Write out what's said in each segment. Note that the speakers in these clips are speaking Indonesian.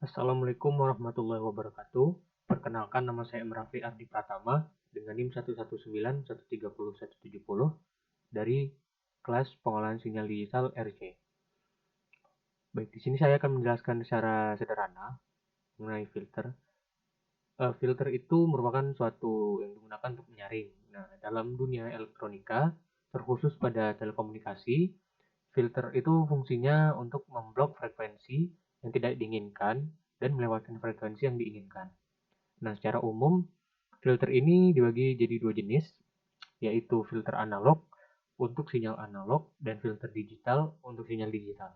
Assalamualaikum warahmatullahi wabarakatuh. Perkenalkan, nama saya Raffi Ardi Pratama dengan NIM 119130170 dari kelas pengolahan sinyal digital RC. Baik, di sini saya akan menjelaskan secara sederhana mengenai filter. Filter itu merupakan suatu yang digunakan untuk menyaring. Nah, dalam dunia elektronika, terkhusus pada telekomunikasi, filter itu fungsinya untuk memblok frekuensi yang tidak diinginkan dan melewatkan frekuensi yang diinginkan. Nah, secara umum, filter ini dibagi jadi dua jenis, yaitu filter analog untuk sinyal analog dan filter digital untuk sinyal digital.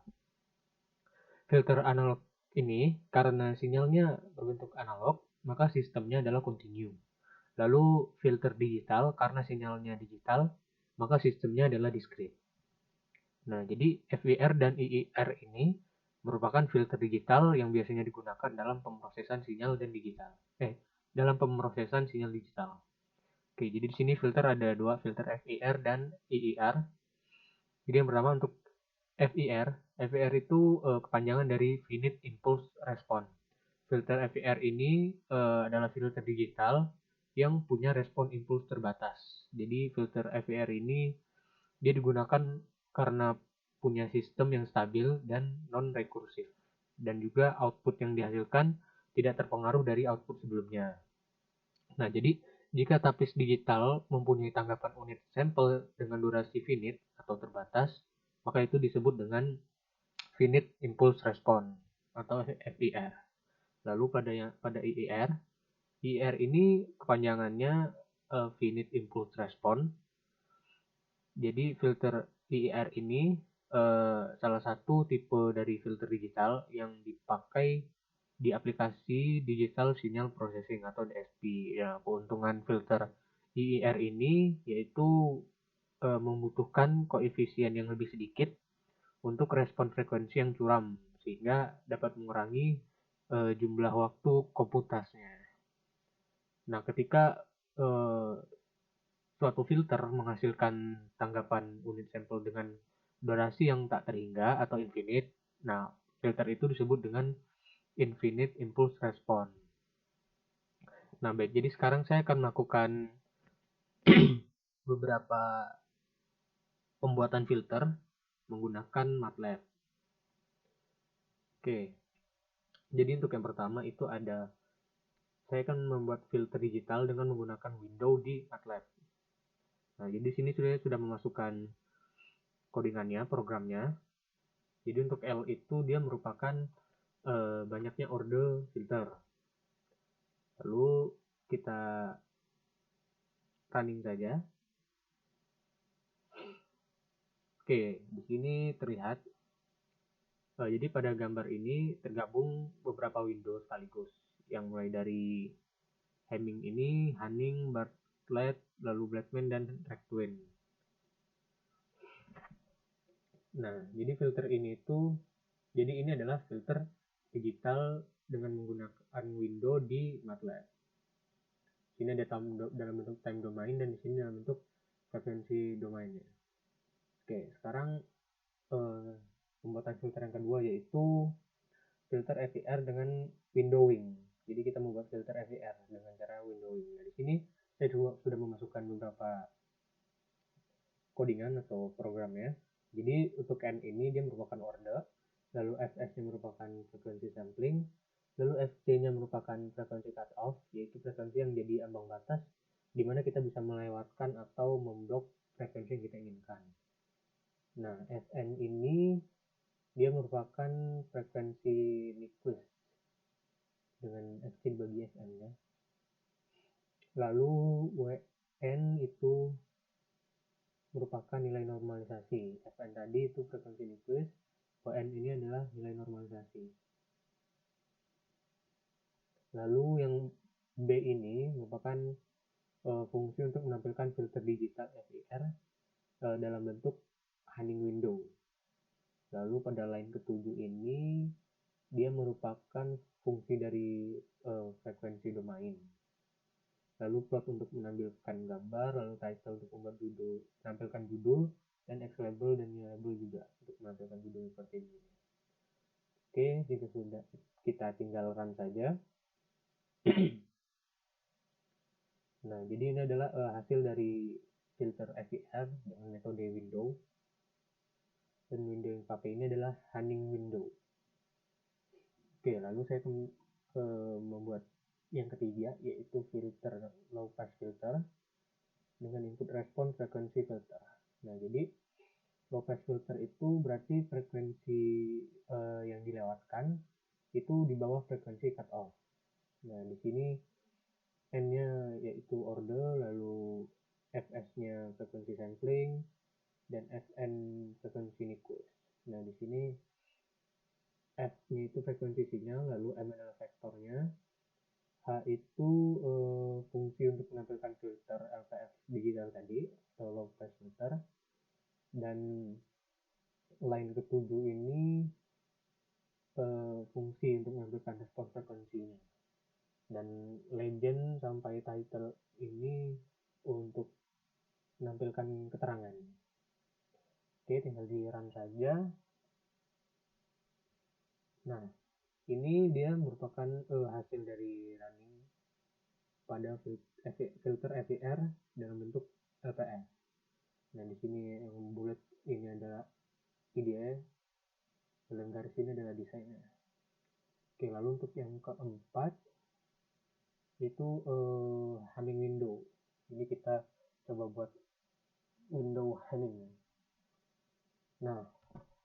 Filter analog ini, karena sinyalnya berbentuk analog, maka sistemnya adalah continue. Lalu filter digital, karena sinyalnya digital, maka sistemnya adalah discrete. Nah, jadi FIR dan IIR ini merupakan filter digital yang biasanya digunakan dalam pemrosesan sinyal dan digital. Dalam pemrosesan sinyal digital. Oke, jadi di sini filter ada dua, filter FIR dan IIR. Jadi yang pertama untuk FIR. FIR itu kepanjangan dari Finite Impulse Response. Filter FIR ini adalah filter digital yang punya respon impuls terbatas. Jadi filter FIR ini dia digunakan karena punya sistem yang stabil dan non-rekursif. Dan juga output yang dihasilkan tidak terpengaruh dari output sebelumnya. Nah, jadi jika tapis digital mempunyai tanggapan unit sampel dengan durasi finite atau terbatas, maka itu disebut dengan Finite Impulse Response atau FIR. Lalu pada IIR, IIR ini kepanjangannya Finite Impulse Response. Jadi filter IIR ini salah satu tipe dari filter digital yang dipakai di aplikasi Digital Signal Processing atau DSP. Ya, keuntungan filter IIR ini yaitu membutuhkan koefisien yang lebih sedikit untuk respon frekuensi yang curam, sehingga dapat mengurangi jumlah waktu komputasnya. Nah, ketika suatu filter menghasilkan tanggapan unit sampel dengan durasi yang tak terhingga atau infinite, nah filter itu disebut dengan Infinite Impulse Response. Nah, baik, jadi sekarang saya akan melakukan beberapa pembuatan filter menggunakan MATLAB. Oke, jadi untuk yang pertama itu saya akan membuat filter digital dengan menggunakan window di MATLAB. Nah, jadi di sini saya sudah memasukkan codingannya, programnya. Jadi untuk L itu dia merupakan banyaknya order filter. Lalu kita running saja. Oke, di sini terlihat. Jadi pada gambar ini tergabung beberapa window sekaligus, yang mulai dari Hamming ini, Hanning, Bartlett, lalu Blackman, dan Rackwin. Nah, jadi filter ini adalah filter digital dengan menggunakan window di MATLAB. Sini ada dalam bentuk time domain dan di sini dalam bentuk frekuensi domainnya. Oke, sekarang pembuatan filter yang kedua yaitu filter FIR dengan windowing. Jadi kita membuat filter FIR dengan cara windowing. Nah, di sini saya juga sudah memasukkan beberapa codingan atau programnya. Jadi untuk N ini dia merupakan order, lalu Fs-nya merupakan frekuensi sampling, lalu Fc-nya merupakan frekuensi cut off, yaitu frekuensi yang jadi ambang batas di mana kita bisa melewatkan atau memblok frekuensi yang kita inginkan. Nah, Fn ini dia merupakan frekuensi Nyquist dengan Fc dibagi Fn ya. Lalu Wn itu merupakan nilai normalisasi. Fn tadi itu frekuensi Nyquist, Wn ini adalah nilai normalisasi. Lalu yang B ini merupakan fungsi untuk menampilkan filter digital FIR dalam bentuk Hanning window. Lalu pada line ketujuh ini dia merupakan fungsi dari frekuensi domain. Lalu plot untuk menampilkan gambar, lalu title untuk menampilkan judul, dan X label dan Y label juga untuk menampilkan judul seperti ini. Oke, Oke, jika sudah, kita tinggal run saja. Nah, jadi ini adalah hasil dari filter FIR dengan metode window. Dan window yang pakai ini adalah Hunning window. Oke, lalu saya membuat yang ketiga, yaitu filter low pass filter dengan input response frekuensi filter. Nah, jadi low pass filter itu berarti frekuensi yang dilewatkan itu di bawah frekuensi cut off. Nah, di sini N-nya yaitu order, lalu Fs-nya frekuensi sampling, dan Fn frekuensi Nyquist. Nah, di sini F-nya itu frekuensi sinyal, lalu M adalah vektornya, H itu fungsi untuk menampilkan filter LPF digital tadi, atau low pass filter, dan line ketujuh ini fungsi untuk menampilkan respons frekuensinya. Dan legend sampai title ini untuk menampilkan keterangan. Oke, tinggal di run saja. Nah, ini dia merupakan hasil dari running pada filter FIR dalam bentuk LPF. Nah, di sini yang bulat ini adalah IDE, dan garis ini adalah desainnya. Oke, lalu untuk yang keempat itu Hunning window. Ini kita coba buat window Hunning. Nah,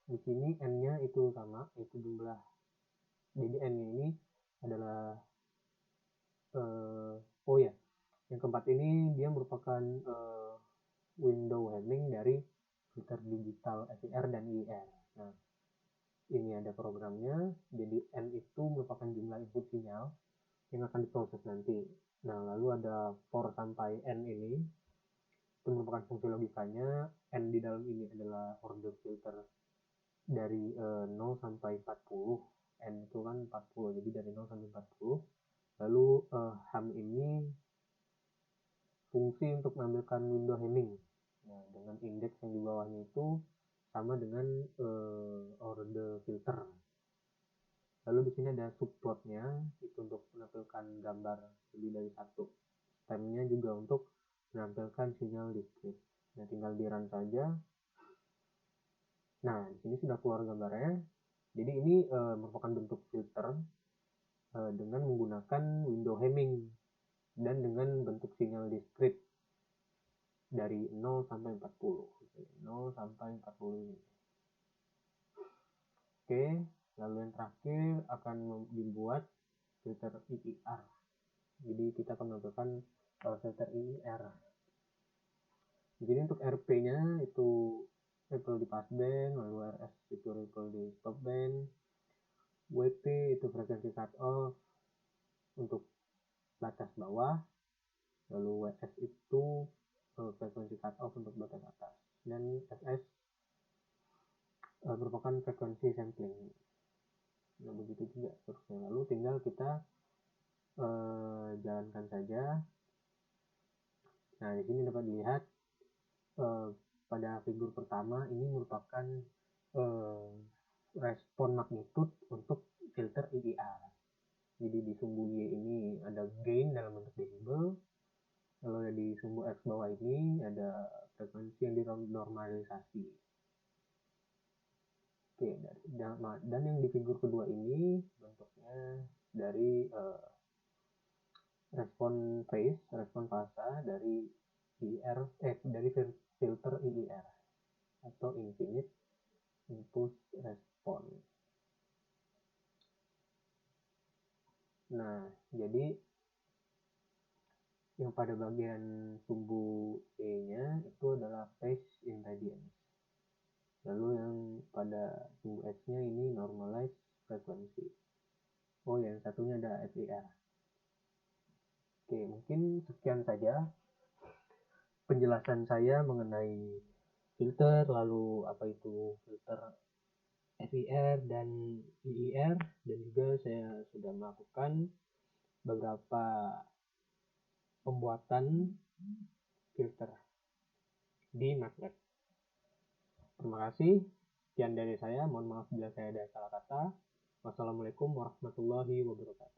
di sini N-nya itu sama, itu jumlah. Jadi N-nya ini adalah yang keempat ini dia merupakan window Hamming dari filter digital FIR dan IIR. Nah, ini ada programnya. Jadi N itu merupakan jumlah input sinyal yang akan diproses nanti. Nah, lalu ada for sampai N ini itu merupakan fungsi logikanya. N di dalam ini adalah order filter dari 0 sampai 40. N itu kan 40, jadi dari 0 sampai 40. Lalu ham ini fungsi untuk mengambilkan window Hamming. Nah, dengan indeks yang di bawahnya itu sama dengan order filter. Lalu di sini ada subplotnya, itu untuk menampilkan gambar lebih dari satu. Stemnya juga untuk menampilkan sinyal discrete. Nah, tinggal di run saja. Nah, di sini sudah keluar gambarnya. Jadi ini merupakan bentuk filter dengan menggunakan window Hamming dan dengan bentuk sinyal discrete dari 0 sampai 40. 0 sampai 40 ini. Oke, lalu yang terakhir akan dibuat filter IIR. Jadi kita akan menampilkan filter IIR. Jadi untuk RP-nya itu ripple di passband, lalu RS itu ripple di stopband, WP itu frekuensi cut off untuk batas bawah, lalu WS itu frekuensi cut off untuk batas atas, dan FS merupakan frekuensi sampling. Nah, begitu juga seterusnya. Lalu tinggal kita jalankan saja. Nah, di sini dapat dilihat pada figur pertama ini merupakan respon magnitude untuk filter IIR. Jadi di sumbu Y ini ada gain dalam bentuk decibel. Lalu di sumbu X bawah ini ada frekuensi yang dinormalisasi. Oke, dan yang di figur kedua ini bentuknya dari respon fase dari IIR dari filter IIR atau infinite impulse response. Nah, jadi yang pada bagian sumbu E-nya itu adalah phase impedance. Lalu yang pada sumbu S-nya ini normalized frekuensi. Oh, yang satunya ada FIR. Oke, mungkin sekian saja penjelasan saya mengenai filter, lalu apa itu filter FIR dan IIR, dan juga saya sudah melakukan beberapa pembuatan filter di MATLAB. Terima kasih. Sekian dari saya. Mohon maaf bila saya ada salah kata. Wassalamualaikum warahmatullahi wabarakatuh.